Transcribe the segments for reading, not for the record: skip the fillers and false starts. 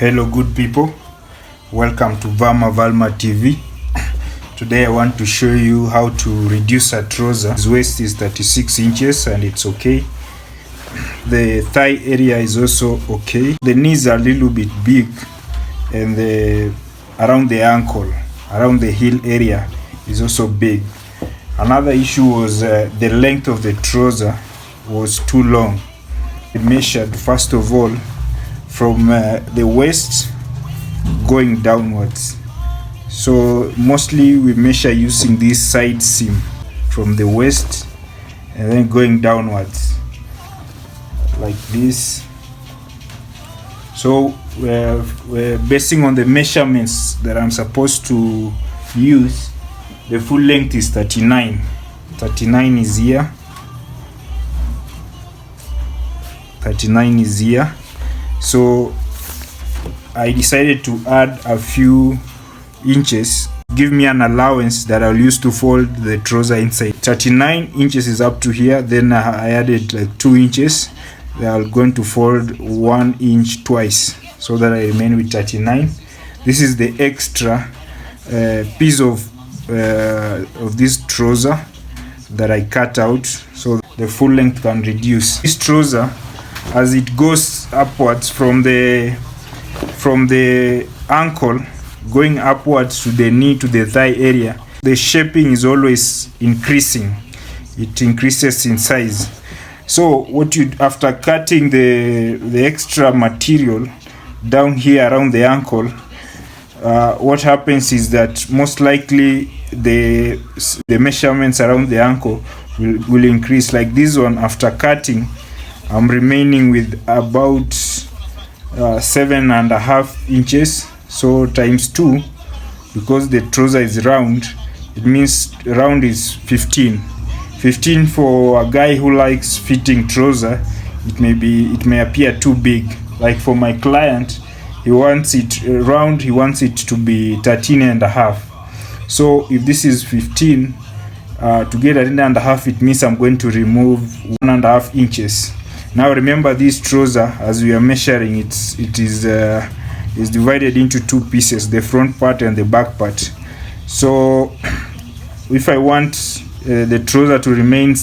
Hello good people, welcome to Valma TV. Today I want to show you how to reduce a trouser. His waist is 36 inches and it's okay. The thigh area is also okay. The knees are a little bit big and around the ankle, around the heel area is also big. Another issue was the length of the trouser was too long. It measured first of all from the waist going downwards. So mostly we measure using this side seam from the waist and then going downwards like this. So we're basing on the measurements that I'm supposed to use. The full length is 39. 39 is here. 39 is here. So I decided to add a few inches, give me an allowance that I'll use to fold the trouser inside. 39 inches is up to here, then I added like 2 inches. I'm going to fold 1 inch twice so that I remain with 39. This is the extra piece of this trouser that I cut out so the full length can reduce. This trouser, as it goes upwards from the ankle going upwards to the knee to the thigh area, the shaping is always increasing. It increases in size. So what you, after cutting the extra material down here around the ankle, what happens is that most likely the measurements around the ankle will increase. Like this one, after cutting, I'm remaining with about 7.5 inches. So times 2, because the trouser is round, it means round is 15. 15 for a guy who likes fitting trouser, it may appear too big. Like for my client, he wants it round, he wants it to be 13.5. So if this is 15, to get 13.5, it means I'm going to remove 1.5 inches. Now remember, this trouser, as we are measuring, it is divided into 2 pieces, the front part and the back part. So if I want the trouser to remain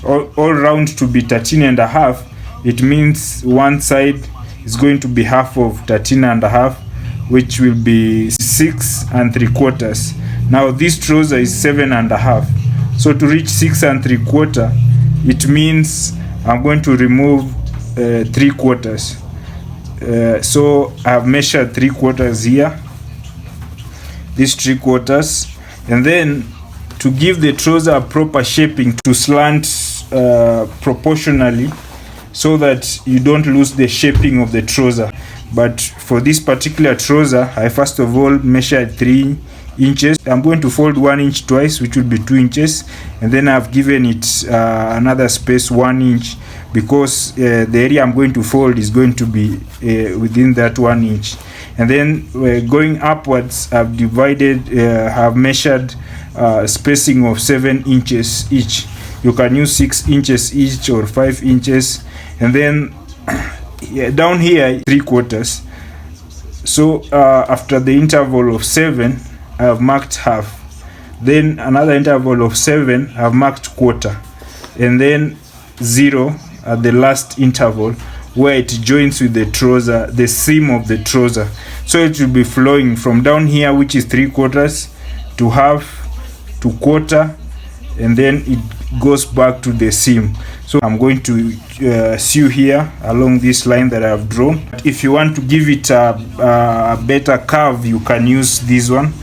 all round to be 13.5, it means one side is going to be half of 13.5, which will be 6 3/4. Now this trouser is 7.5. So to reach 6 3/4, it means I'm going to remove 3/4. So I've measured 3/4 here, these 3/4, and then to give the trouser a proper shaping, to slant proportionally so that you don't lose the shaping of the trouser. But for this particular trouser, I first of all measured 3 inches. I'm going to fold 1 inch twice, which will be 2 inches, and then I've given it another space 1 inch, because the area I'm going to fold is going to be within that 1 inch. And then going upwards, I've measured spacing of 7 inches each. You can use 6 inches each or 5 inches. And then down here 3/4. So after the interval of 7, I have marked half. Then another interval of 7, I have marked quarter. And then 0 at the last interval, where it joins with the trouser, the seam of the trouser. So it will be flowing from down here, which is 3/4, to half, to quarter, and then it goes back to the seam. So I'm going to sew here along this line that I've drawn. If you want to give it a better curve, you can use this one.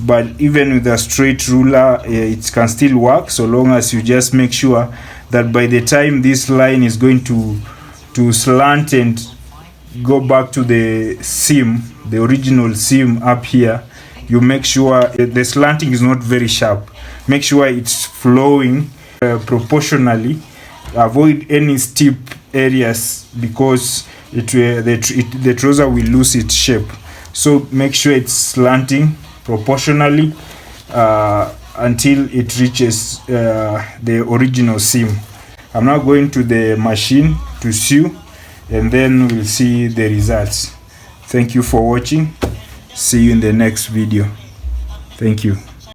But even with a straight ruler, it can still work, so long as you just make sure that by the time this line is going to slant and go back to the seam, the original seam up here, you make sure the slanting is not very sharp. Make sure it's flowing proportionally. Avoid any steep areas, because the trouser will lose its shape. So make sure it's slanting proportionally until it reaches the original seam. I'm now going to the machine to sew, and then we'll see the results. Thank you for watching. See you in the next video. Thank you.